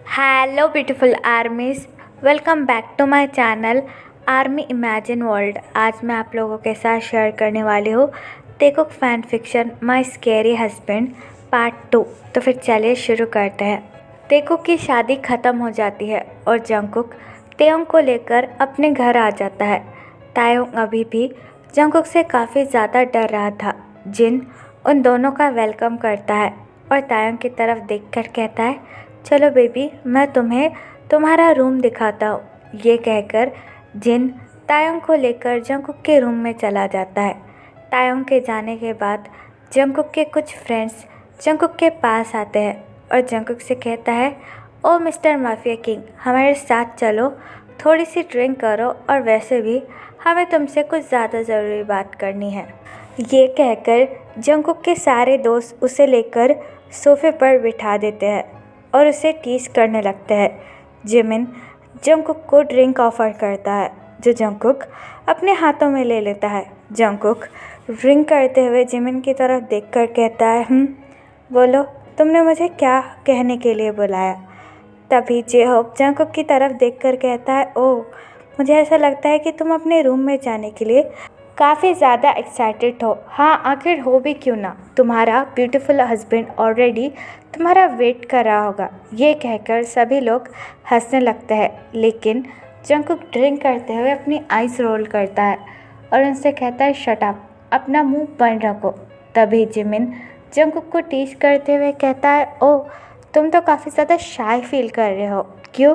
Hello, beautiful armies. Welcome back to my channel army imagine world. आज मैं आप लोगों के साथ शेयर करने वाली हूँ तेकुक fan fiction my scary husband part 2। तो फिर चलिए शुरू करते हैं। तेकुक की शादी ख़त्म हो जाती है और जंगकुक तेयोंग को लेकर अपने घर आ जाता है। तायोंग अभी भी जंगकुक से काफ़ी ज़्यादा डर रहा था। जिन उन दोनों का वेलकम करता है और तायोंग की तरफ देखकर कहता है, चलो बेबी, मैं तुम्हें तुम्हारा रूम दिखाता हूँ। ये कहकर जिन तायोंग को लेकर जंगकुक के रूम में चला जाता है। तायोंग के जाने के बाद जंगकुक के कुछ फ्रेंड्स जंगकुक के पास आते हैं और जंगकुक से कहता है, ओ मिस्टर माफिया किंग, हमारे साथ चलो, थोड़ी सी ड्रिंक करो, और वैसे भी हमें तुमसे कुछ ज़्यादा ज़रूरी बात करनी है। ये कहकर जंगकुक के सारे दोस्त उसे लेकर सोफे पर बिठा देते हैं और उसे टीज करने लगते हैं। जिमिन जंगकुक को ड्रिंक ऑफर करता है जो जंगकुक अपने हाथों में ले लेता है। जंगकुक ड्रिंक करते हुए जिमिन की तरफ देखकर कहता है, बोलो, तुमने मुझे क्या कहने के लिए बुलाया। तभी जेहोप जंगकुक की तरफ देखकर कहता है, ओह, मुझे ऐसा लगता है कि तुम अपने रूम में जाने के लिए काफ़ी ज़्यादा एक्साइटेड हो। हाँ, आखिर हो भी क्यों ना, तुम्हारा ब्यूटीफुल हस्बैंड ऑलरेडी तुम्हारा वेट कर रहा होगा। ये कहकर सभी लोग हंसने लगते हैं, लेकिन जंगकुक ड्रिंक करते हुए अपनी आइज़ रोल करता है और उनसे कहता है, शट अप, अपना मुंह बंद रखो। तभी जिमिन जंगकुक को टीज करते हुए कहता है, ओह, तुम तो काफ़ी ज़्यादा शाय फील कर रहे हो, क्यों?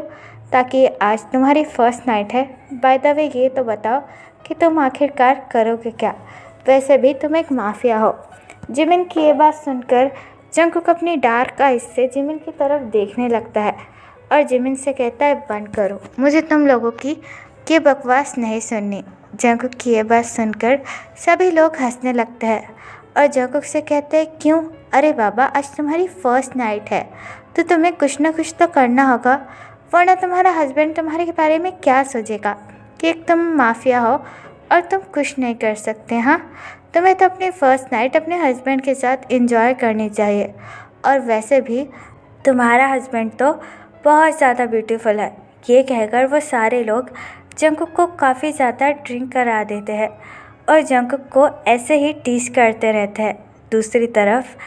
ताकि आज तुम्हारी फर्स्ट नाइट है। बाय द वे, ये तो बताओ कि तुम आखिरकार करोगे क्या? वैसे भी तुम एक माफिया हो। जिमिन की ये बात सुनकर जंगकुक अपनी डार्क आइज से जिमिन की तरफ देखने लगता है और जिमिन से कहता है, बंद करो, मुझे तुम लोगों की बकवास नहीं सुननी। जंगकुक की ये बात सुनकर सभी लोग हंसने लगते हैं और जंगकुक से कहते हैं, क्यों? अरे बाबा, आज तुम्हारी फर्स्ट नाइट है तो तुम्हें कुछ ना कुछ तो करना होगा, वरना तुम्हारा हस्बैंड तुम्हारे बारे में क्या सोचेगा कि एक तुम माफिया हो और तुम कुछ नहीं कर सकते। हाँ, तुम्हें तो अपनी फर्स्ट नाइट अपने हस्बैंड के साथ एंजॉय करनी चाहिए, और वैसे भी तुम्हारा हस्बैंड तो बहुत ज़्यादा ब्यूटीफुल है। ये कहकर वो सारे लोग जंगकुक को काफ़ी ज़्यादा ड्रिंक करा देते हैं और जंगकुक को ऐसे ही टीज करते रहते हैं। दूसरी तरफ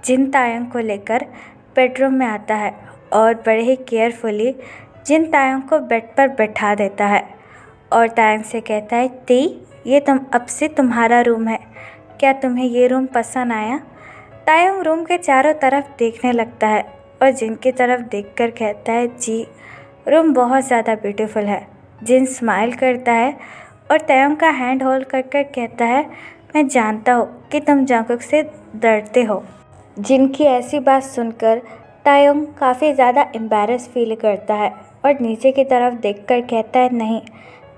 जिन तायोंग को लेकर बेडरूम में आता है और बड़े ही केयरफुली जिन तायोंग को बेड पर बैठा देता है और तायोंग से कहता है, ती, ये अब से तुम्हारा रूम है, क्या तुम्हें ये रूम पसंद आया? तायोंग रूम के चारों तरफ देखने लगता है और जिन की तरफ देखकर कहता है, जी, रूम बहुत ज़्यादा ब्यूटीफुल है। जिन स्माइल करता है और तायोंग का हैंड होल्ड कर कर कहता है, मैं जानता हूँ कि तुम जंगकुक से डरते हो। जिनकी ऐसी बात सुनकर तायोंग काफ़ी ज़्यादा एम्बैरस फील करता है और नीचे की तरफ देखकर कहता है, नहीं,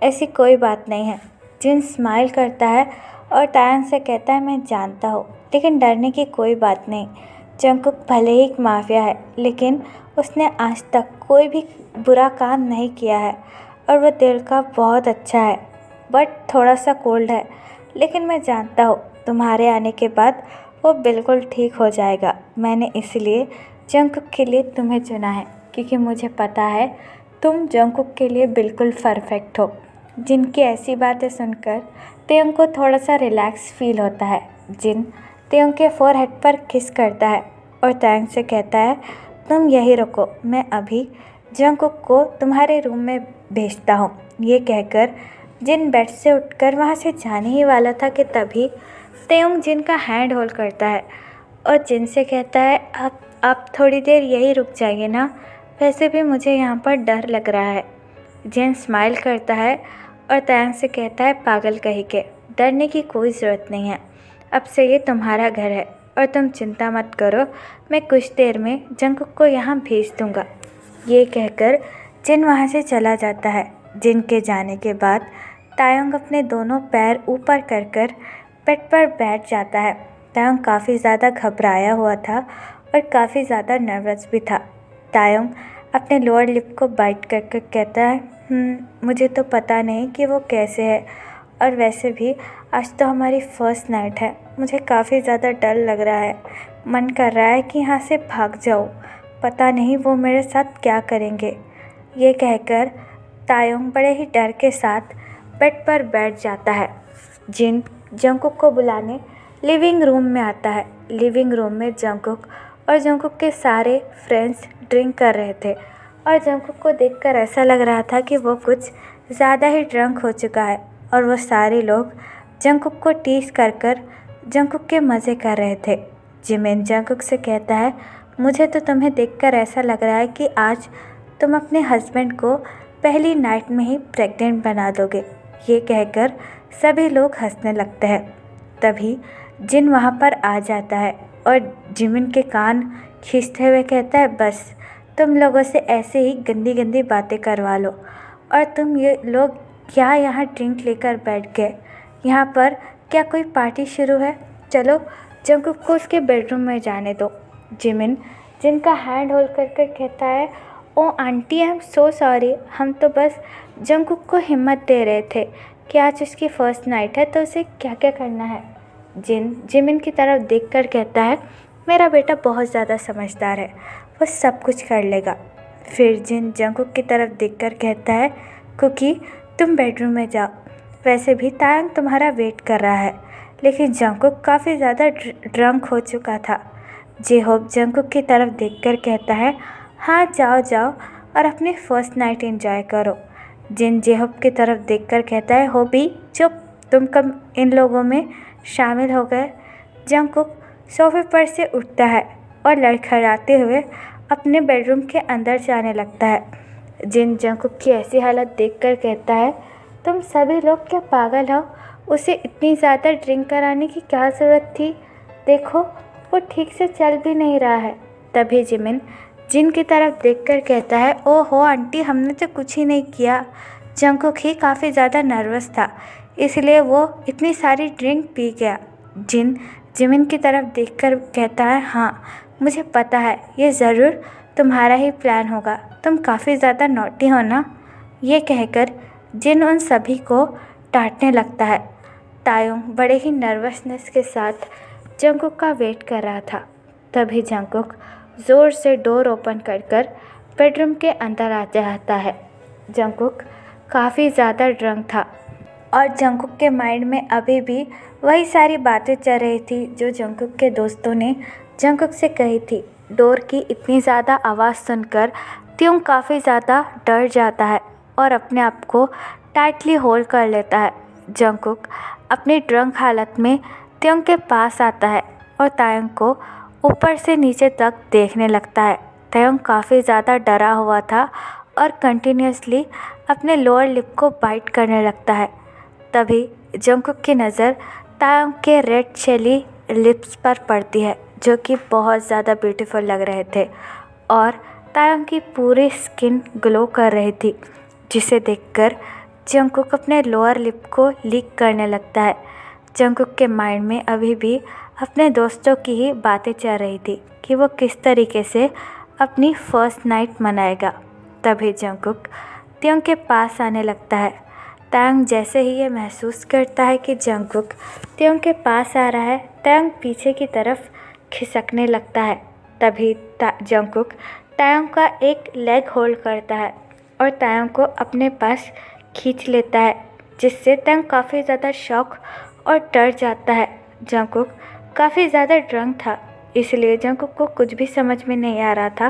ऐसी कोई बात नहीं है। जिन स्माइल करता है और तायोंग से कहता है, मैं जानता हूँ, लेकिन डरने की कोई बात नहीं। जंगकुक भले ही एक माफिया है, लेकिन उसने आज तक कोई भी बुरा काम नहीं किया है और वह दिल का बहुत अच्छा है, बट थोड़ा सा कोल्ड है। लेकिन मैं जानता हूँ तुम्हारे आने के बाद वो बिल्कुल ठीक हो जाएगा। मैंने इसलिए जंगकुक के लिए तुम्हें चुना है, क्योंकि मुझे पता है तुम जंगकुक के लिए बिल्कुल परफेक्ट हो। जिनकी ऐसी बातें सुनकर तेयोंग को थोड़ा सा रिलैक्स फील होता है। जिन तेयोंग के फोरहेड पर किस करता है और तायोंग से कहता है, तुम यही रुको, मैं अभी जंगकुक को तुम्हारे रूम में भेजता हूँ। ये कहकर जिन बेड से उठकर वहाँ से जाने ही वाला था कि तभी तेयोंग जिन का हैंड होल्ड करता है और जिन से कहता है, आप थोड़ी देर यही रुक जाइए ना, वैसे भी मुझे यहाँ पर डर लग रहा है। जिन स्माइल करता है और तायोंग से कहता है, पागल कहीं के, डरने की कोई ज़रूरत नहीं है, अब से ये तुम्हारा घर है और तुम चिंता मत करो, मैं कुछ देर में जंगकुक को यहाँ भेज दूँगा। ये कहकर जिन वहाँ से चला जाता है। जिन के जाने के बाद तायोंग अपने दोनों पैर ऊपर कर कर बेड पर बैठ जाता है। तायोंग काफ़ी ज़्यादा घबराया हुआ था और काफ़ी ज़्यादा नर्वस भी था। तायोंग अपने लोअर लिप को बाइट कर कर कहता है, मुझे तो पता नहीं कि वो कैसे है, और वैसे भी आज तो हमारी फर्स्ट नाइट है, मुझे काफ़ी ज़्यादा डर लग रहा है, मन कर रहा है कि यहाँ से भाग जाऊँ, पता नहीं वो मेरे साथ क्या करेंगे। ये कहकर तायोंग बड़े ही डर के साथ बेड पर बैठ जाता है। जिन जंगकुक को बुलाने लिविंग रूम में आता है। लिविंग रूम में जंगकुक और जंगकुक के सारे फ्रेंड्स ड्रिंक कर रहे थे और जंगकुक को देखकर ऐसा लग रहा था कि वो कुछ ज़्यादा ही ड्रंक हो चुका है और वो सारे लोग जंगकुक को टीस कर जंगकुक के मज़े कर रहे थे। जिमिन जंगकुक से कहता है, मुझे तो तुम्हें देखकर ऐसा लग रहा है कि आज तुम अपने हस्बैंड को पहली नाइट में ही प्रेग्नेंट बना दोगे। ये कहकर सभी लोग हंसने लगते हैं। तभी जिन वहाँ पर आ जाता है और जिमिन के कान खींचते हुए कहता है, बस तुम लोगों से ऐसे ही गंदी गंदी बातें करवा लो और तुम ये लोग क्या यहाँ ड्रिंक लेकर बैठ गए। यहाँ पर क्या कोई पार्टी शुरू है? चलो जंगकुक को उसके बेडरूम में जाने दो। जिमिन जिनका हैंड होल्ड कर कहता है, oh aunty I am so sorry, हम तो बस जंगकुक को हिम्मत दे रहे थे कि आज उसकी फ़र्स्ट नाइट है तो उसे क्या क्या करना है। जिमिन की तरफ देखकर कहता है, मेरा बेटा बहुत ज़्यादा समझदार है, वो सब कुछ कर लेगा। फिर जंगकुक की तरफ देखकर कहता है, कुकी तुम बेडरूम में जाओ, वैसे भी तायंग तुम्हारा वेट कर रहा है। लेकिन जंगकुक काफ़ी ज़्यादा ड्रंक हो चुका था। जेहोब जंगकुक की तरफ देखकर कहता है, हाँ जाओ जाओ और अपनी फ़र्स्ट नाइट एंजॉय करो। जेहोब की तरफ देखकर कहता है, हो भी चुप, तुम कब इन लोगों में शामिल हो गए। जंगकुक सोफे पर से उठता है और लड़खड़ाते हुए अपने बेडरूम के अंदर जाने लगता है। जंगकुक की ऐसी हालत देखकर कहता है, तुम सभी लोग क्या पागल हो? उसे इतनी ज़्यादा ड्रिंक कराने की क्या ज़रूरत थी? देखो वो ठीक से चल भी नहीं रहा है। तभी जिन की तरफ देखकर कहता है, ओहो आंटी, हमने तो कुछ ही नहीं किया। जंगकुक ही काफ़ी ज़्यादा नर्वस था, इसलिए वो इतनी सारी ड्रिंक पी गया। जिमिन की तरफ देखकर कहता है, हाँ मुझे पता है, ये ज़रूर तुम्हारा ही प्लान होगा, तुम काफ़ी ज़्यादा नॉटी हो ना। ये कहकर जिन उन सभी को डांटने लगता है। तायोंग बड़े ही नर्वसनेस के साथ जंगकुक का वेट कर रहा था। तभी जंगकुक ज़ोर से डोर ओपन कर बेडरूम के अंदर आ जाता है। जंगकुक काफ़ी ज़्यादा ड्रंक था और जंगकुक के माइंड में अभी भी वही सारी बातें चल रही थी जो जंगकुक के दोस्तों ने जंगकुक से कही थी। डोर की इतनी ज़्यादा आवाज़ सुनकर त्योंग काफ़ी ज़्यादा डर जाता है और अपने आप को टाइटली होल्ड कर लेता है। जंगकुक अपनी ड्रंक हालत में त्योंग के पास आता है और तायोंग को ऊपर से नीचे तक देखने लगता है। तायोंग काफ़ी ज़्यादा डरा हुआ था और कंटिन्यूसली अपने लोअर लिप को बाइट करने लगता है। तभी जंगकुक की नज़र तायोंग के रेड चेली लिप्स पर पड़ती है जो कि बहुत ज़्यादा ब्यूटीफुल लग रहे थे और तायोंग की पूरी स्किन ग्लो कर रही थी, जिसे देखकर जंगकुक अपने लोअर लिप को लीक करने लगता है। जंगकुक के माइंड में अभी भी अपने दोस्तों की ही बातें चल रही थी कि वो किस तरीके से अपनी फ़र्स्ट नाइट मनाएगा। तभी जंगकुक त्योंग के पास आने लगता है। तायोंग जैसे ही ये महसूस करता है कि जंगकुक त्योंग के पास आ रहा है, तायोंग पीछे की तरफ खिसकने लगता है। तभी जंगकुक तायोंग का एक लेग होल्ड करता है और तायोंग को अपने पास खींच लेता है, जिससे तायोंग काफ़ी ज़्यादा शॉक और डर जाता है। जंगकुक काफ़ी ज़्यादा ड्रंक था, इसलिए जंगकुक को कुछ भी समझ में नहीं आ रहा था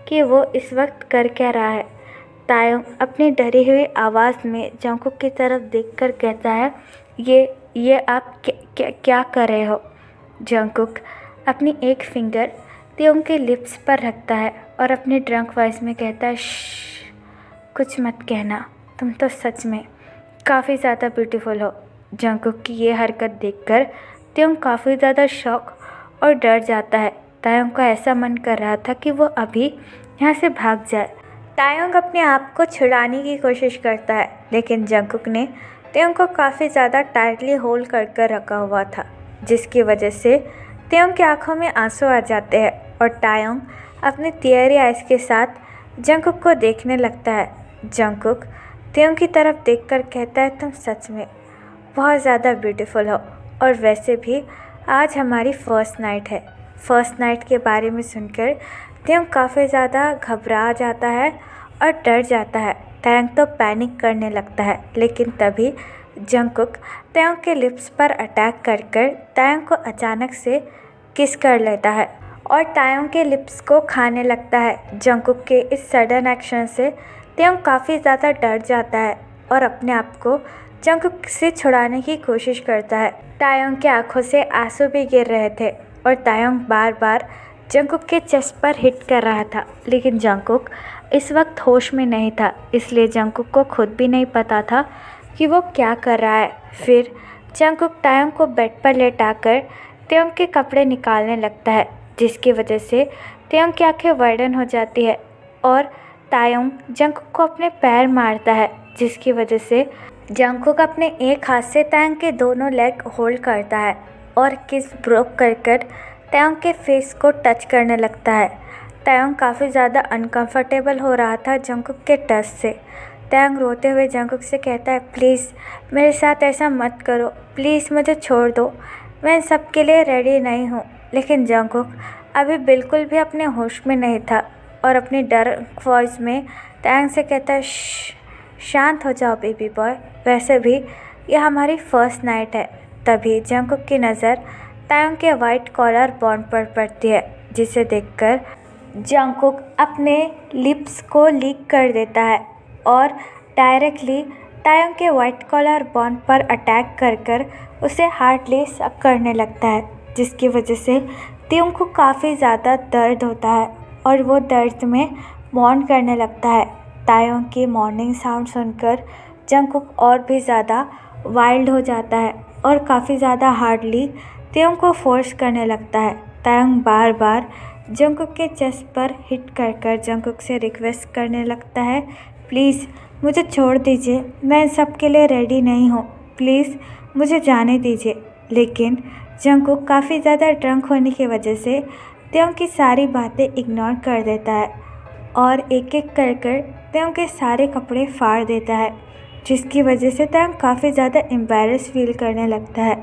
कि वो इस वक्त कर क्या रहा है। तायोंग अपनी डरी हुई आवाज़ में जंगकुक की तरफ देखकर कहता है, ये आप क्या कर रहे हो? जंगकुक अपनी एक फिंगर त्योंग के लिप्स पर रखता है और अपनी ड्रंक वॉइस में कहता है, कुछ मत कहना, तुम तो सच में काफ़ी ज़्यादा ब्यूटीफुल हो। जंगकुक की ये हरकत देखकर त्योंग काफ़ी ज़्यादा शॉक और डर जाता है। तायोंग का ऐसा मन कर रहा था कि वो अभी यहाँ से भाग जाए। तायोंग अपने आप को छुड़ाने की कोशिश करता है, लेकिन जंगकुक ने त्योंग को काफ़ी ज़्यादा टाइटली होल्ड कर रखा हुआ था, जिसकी वजह से त्योंग की आंखों में आंसू आ जाते हैं और तायोंग अपने टियरी आइज़ के साथ जंगकुक को देखने लगता है। जंगकुक त्योंग की तरफ देखकर कहता है, तुम सच में बहुत ज़्यादा ब्यूटीफुल हो और वैसे भी आज हमारी फ़र्स्ट नाइट है। फ़र्स्ट नाइट के बारे में सुनकर तायंग काफ़ी ज़्यादा घबरा जाता है और डर जाता है। तायंग तो पैनिक करने लगता है, लेकिन तभी जंगकुक तायंग के लिप्स पर अटैक कर कर तायंग को अचानक से किस कर लेता है और तायंग के लिप्स को खाने लगता है। जंगकुक के इस सडन एक्शन से तायंग काफ़ी ज़्यादा डर जाता है और अपने आप को जंगकुक से छुड़ाने की कोशिश करता है। तायंग की आंखों से आंसू भी गिर रहे थे और तायंग बार बार जंगकुक के चेस्ट पर हिट कर रहा था, लेकिन जंगकुक इस वक्त होश में नहीं था, इसलिए जंगकुक को खुद भी नहीं पता था कि वो क्या कर रहा है। फिर जंगकुक तायंग को बेड पर लेटाकर तायंग के कपड़े निकालने लगता है, जिसकी वजह से तायंग की आंखें वाइडन हो जाती है और तायंग जंगकुक को अपने पैर मारता है, जिसकी वजह से जंगकुक अपने एक हाथ से तायंग के दोनों लेग होल्ड करता है और किस ब्रोक कर कर तायंग के फेस को टच करने लगता है। तायंग काफ़ी ज़्यादा अनकंफर्टेबल हो रहा था जंगकुक के टच से। तायंग रोते हुए जंगकुक से कहता है, प्लीज़ मेरे साथ ऐसा मत करो, प्लीज़ मुझे छोड़ दो, मैं सब के लिए रेडी नहीं हूँ। लेकिन जंगकुक अभी बिल्कुल भी अपने होश में नहीं था और अपनी डर वॉइस में तायंग से कहता है, शांत हो जाओ बेबी बॉय, वैसे भी यह हमारी फर्स्ट नाइट है। तभी जंगकुक की नज़र तायंग के वाइट कॉलर बॉन्ड पर पड़ती है, जिसे देखकर जंगकुक अपने लिप्स को लीक कर देता है और डायरेक्टली तायंग के वाइट कॉलर बॉन्ड पर अटैक कर कर उसे हार्डली सक करने लगता है, जिसकी वजह से तायंग को काफ़ी ज़्यादा दर्द होता है और वो दर्द में मौन करने लगता है। तायंग की मॉर्निंग साउंड सुनकर जंगकुक और भी ज़्यादा वाइल्ड हो जाता है और काफ़ी ज़्यादा हार्डली तायंग को फोर्स करने लगता है। तायंग बार बार जंगकुक के चेस्ट पर हिट कर कर जंगकुक से रिक्वेस्ट करने लगता है, प्लीज़ मुझे छोड़ दीजिए, मैं इन सब के लिए रेडी नहीं हूँ, प्लीज़ मुझे जाने दीजिए। लेकिन जंगकुक काफ़ी ज़्यादा ड्रंक होने की वजह से तायंग की सारी बातें इग्नोर कर देता है और एक एक कर कर तायंग के सारे कपड़े फाड़ देता है, जिसकी वजह से तायंग काफ़ी ज़्यादा एम्बैरेस फील करने लगता है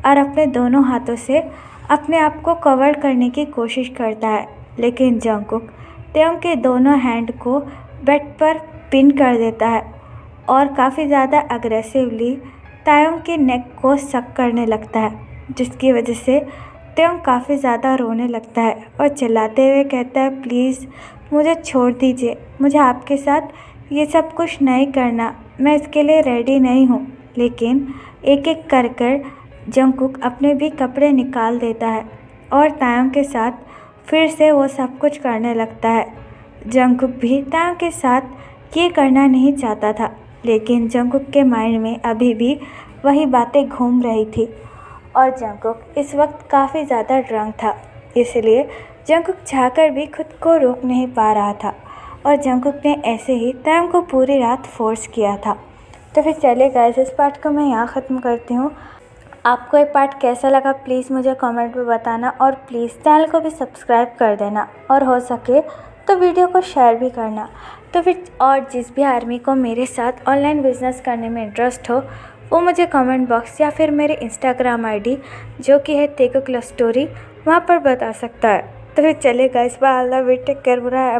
और अपने दोनों हाथों से अपने आप को कवर करने की कोशिश करता है। लेकिन जंगकुक तायंग के दोनों हैंड को बेड पर पिन कर देता है और काफ़ी ज़्यादा अग्रेसिवली तायंग के नेक को सक करने लगता है, जिसकी वजह से तायंग काफ़ी ज़्यादा रोने लगता है और चिल्लाते हुए कहता है, प्लीज़ मुझे छोड़ दीजिए, मुझे आपके साथ ये सब कुछ नहीं करना, मैं इसके लिए रेडी नहीं हूँ। लेकिन एक एक कर कर जंगकुक अपने भी कपड़े निकाल देता है और तायंग के साथ फिर से वो सब कुछ करने लगता है। जंगकुक भी तायंग के साथ ये करना नहीं चाहता था, लेकिन जंगकुक के माइंड में अभी भी वही बातें घूम रही थी और जंगकुक इस वक्त काफ़ी ज़्यादा ड्रंक था, इसलिए जंगकुक चाहकर भी खुद को रोक नहीं पा रहा था और जंगकुक ने ऐसे ही तायंग को पूरी रात फोर्स किया था। तो फिर चलिए गाइस, इस पार्ट को मैं यहाँ ख़त्म करती हूँ। आपको ये पार्ट कैसा लगा प्लीज़ मुझे कमेंट में बताना और प्लीज़ चैनल को भी सब्सक्राइब कर देना और हो सके तो वीडियो को शेयर भी करना। तो फिर और जिस भी आर्मी को मेरे साथ ऑनलाइन बिजनेस करने में इंटरेस्ट हो वो मुझे कमेंट बॉक्स या फिर मेरे इंस्टाग्राम आईडी जो कि है तेकुक लव स्टोरी वहाँ पर बता सकता है। तो फिर चलिए गाइस, बाय, टेक केयर, बुरा है।